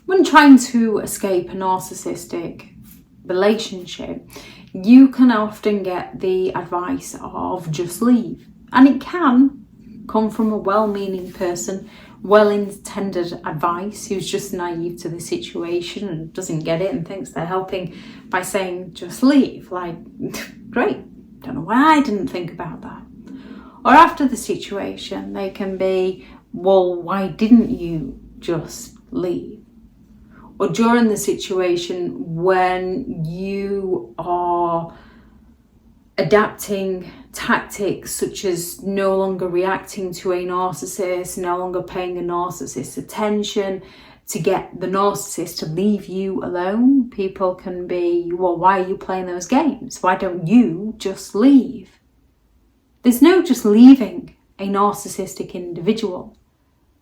When trying to escape a narcissistic relationship, you can often get the advice of just leave. And it can come from a well-meaning person, well-intended advice who's just naive to the situation and doesn't get it and thinks they're helping by saying just leave. Like, great, don't know why I didn't think about that. Or after the situation, they can be, well, why didn't you just leave? Or during the situation when you are adapting tactics such as no longer reacting to a narcissist, no longer paying a narcissist attention to get the narcissist to leave you alone. People can be, well, why are you playing those games? Why don't you just leave? There's no just leaving a narcissistic individual.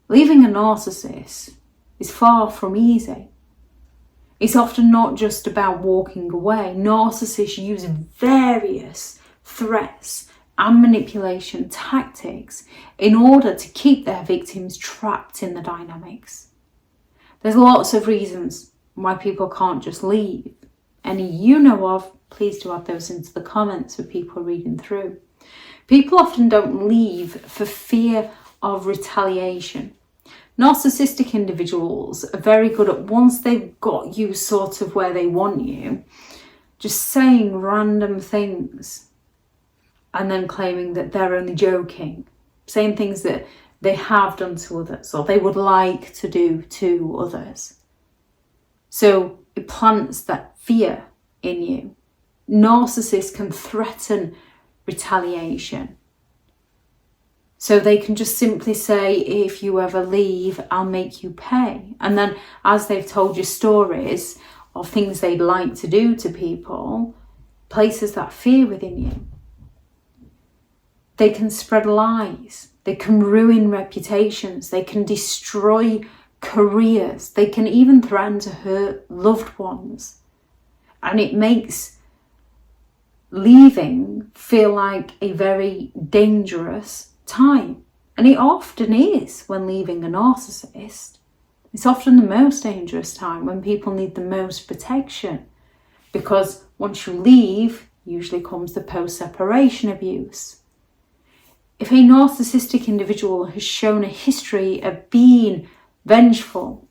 Leaving a narcissist is far from easy. It's often not just about walking away. Narcissists use various threats and manipulation tactics in order to keep their victims trapped in the dynamics. There's lots of reasons why people can't just leave. Any you know of, please do add those into the comments for people reading through. People often don't leave for fear of retaliation. Narcissistic individuals are very good at, once they've got you sort of where they want you, just saying random things and then claiming that they're only joking, saying things that they have done to others or they would like to do to others. So it plants that fear in you. Narcissists can threaten retaliation. So they can just simply say, if you ever leave, I'll make you pay. And then as they've told you stories of things they'd like to do to people, places that fear within you. They can spread lies. They can ruin reputations. They can destroy careers. They can even threaten to hurt loved ones. And it makes leaving feel like a very dangerous time. And it often is when leaving a narcissist. It's often the most dangerous time when people need the most protection, because once you leave, usually comes the post-separation abuse. If a narcissistic individual has shown a history of being vengeful,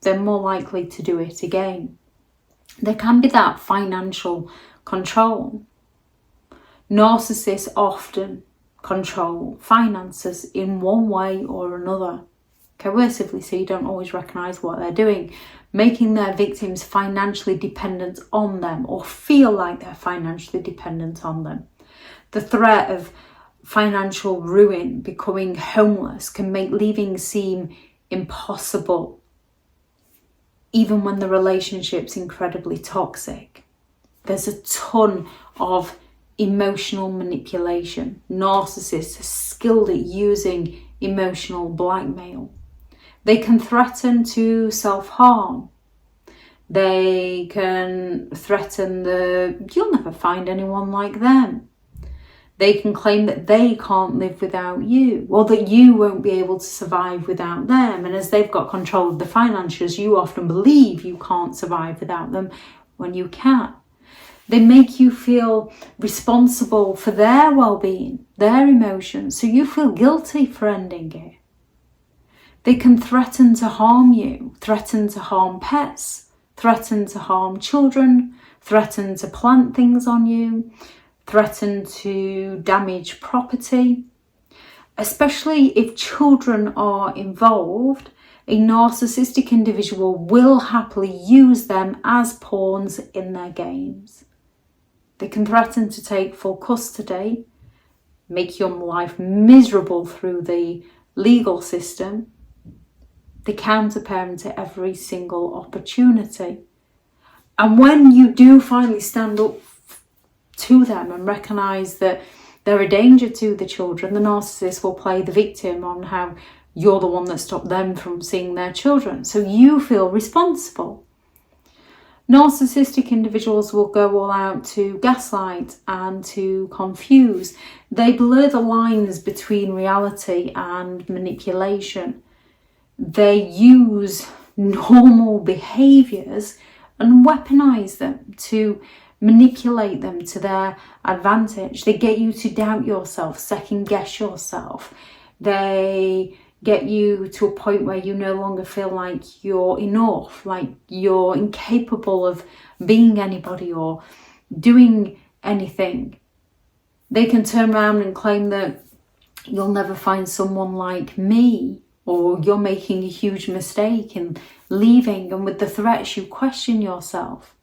they're more likely to do it again. There can be that financial control. Narcissists often control finances in one way or another, coercively, so you don't always recognise what they're doing, making their victims financially dependent on them or feel like they're financially dependent on them. The threat of financial ruin, becoming homeless, can make leaving seem impossible, even when the relationship's incredibly toxic. There's a ton of emotional manipulation. Narcissists are skilled at using emotional blackmail. They can threaten to self-harm. They can threaten you'll never find anyone like them. They can claim that they can't live without you, or that you won't be able to survive without them. And as they've got control of the finances, you often believe you can't survive without them when you can. They make you feel responsible for their well-being, their emotions, so you feel guilty for ending it. They can threaten to harm you, threaten to harm pets, threaten to harm children, threaten to plant things on you, threaten to damage property. Especially if children are involved, a narcissistic individual will happily use them as pawns in their games. They can threaten to take full custody, make your life miserable through the legal system. They counterparent at every single opportunity. And when you do finally stand up to them and recognise that they're a danger to the children, the narcissist will play the victim on how you're the one that stopped them from seeing their children. So you feel responsible. Narcissistic individuals will go all out to gaslight and to confuse. They blur the lines between reality and manipulation. They use normal behaviours and weaponize them to manipulate them to their advantage. They get you to doubt yourself, second guess yourself. They get you to a point where you no longer feel like you're enough, like you're incapable of being anybody or doing anything. They can turn around and claim that you'll never find someone like me, or you're making a huge mistake in leaving, and with the threats you question yourself.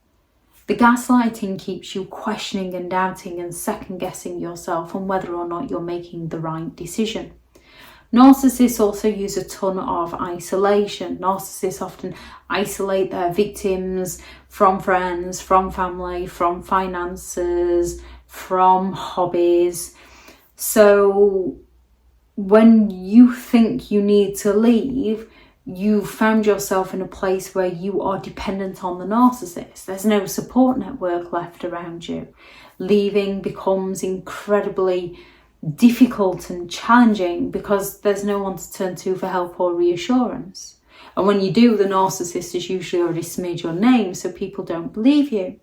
The gaslighting keeps you questioning and doubting and second guessing yourself on whether or not you're making the right decision. Narcissists also use a ton of isolation. Narcissists often isolate their victims from friends, from family, from finances, from hobbies. So when you think you need to leave, you found yourself in a place where you are dependent on the narcissist. There's no support network left around you. Leaving becomes incredibly difficult and challenging because there's no one to turn to for help or reassurance. And when you do, the narcissist has usually already smeared your name so people don't believe you.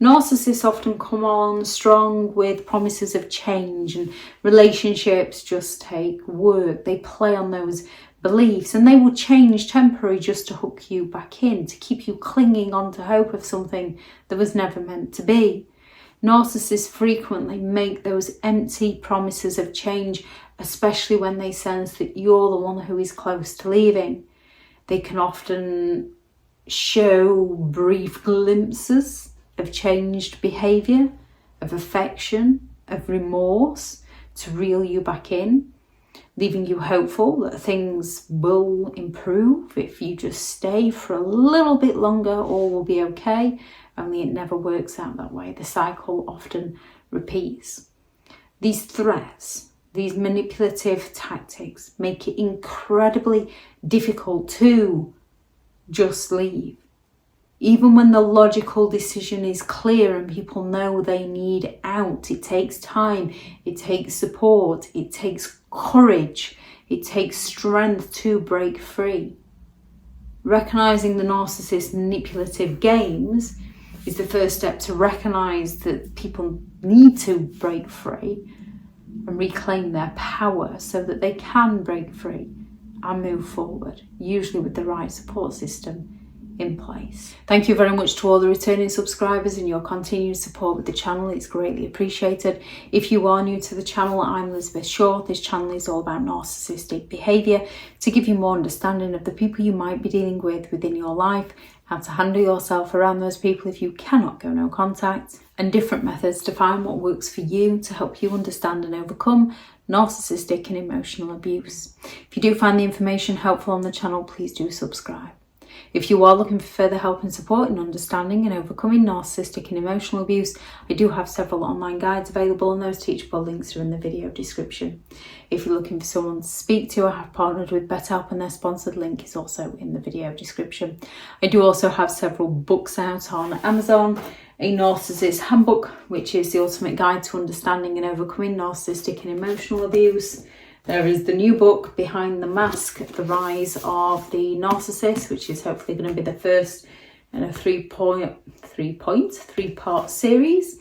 Narcissists often come on strong with promises of change, and relationships just take work. They play on those beliefs, and they will change temporarily just to hook you back in, to keep you clinging on to hope of something that was never meant to be. Narcissists frequently make those empty promises of change, especially when they sense that you're the one who is close to leaving. They can often show brief glimpses of changed behaviour, of affection, of remorse to reel you back in, leaving you hopeful that things will improve if you just stay for a little bit longer, all will be okay, only it never works out that way. The cycle often repeats. These threats, these manipulative tactics make it incredibly difficult to just leave. Even when the logical decision is clear and people know they need out, it takes time, it takes support, it takes courage, it takes strength to break free. Recognising the narcissist's manipulative games is the first step to recognise that people need to break free and reclaim their power so that they can break free and move forward, usually with the right support system in place. Thank you very much to all the returning subscribers and your continued support with the channel. It's greatly appreciated. If you are new to the channel, I'm Elizabeth Shaw. This channel is all about narcissistic behaviour to give you more understanding of the people you might be dealing with within your life, how to handle yourself around those people if you cannot go no contact, and different methods to find what works for you to help you understand and overcome narcissistic and emotional abuse. If you do find the information helpful on the channel, please do subscribe. If you are looking for further help and support in understanding and overcoming narcissistic and emotional abuse, I do have several online guides available, and those teachable links are in the video description. If you're looking for someone to speak to, I have partnered with BetterHelp, and their sponsored link is also in the video description. I do also have several books out on Amazon. A Narcissists Handbook, which is the ultimate guide to understanding and overcoming narcissistic and emotional abuse. There is the new book, Behind the Mask, The Rise of the Narcissist, which is hopefully going to be the first in a three-part series.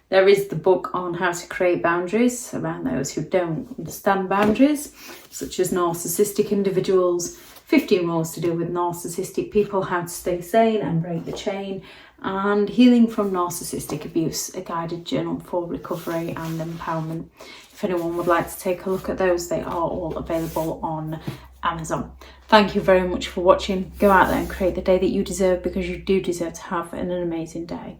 There is the book on how to create boundaries around those who don't understand boundaries, such as narcissistic individuals, 15 rules to deal with narcissistic people, how to stay sane and break the chain, and Healing from Narcissistic Abuse, a guided journal for recovery and empowerment. If anyone would like to take a look at those, they are all available on Amazon. Thank you very much for watching. Go out there and create the day that you deserve, because you do deserve to have an amazing day.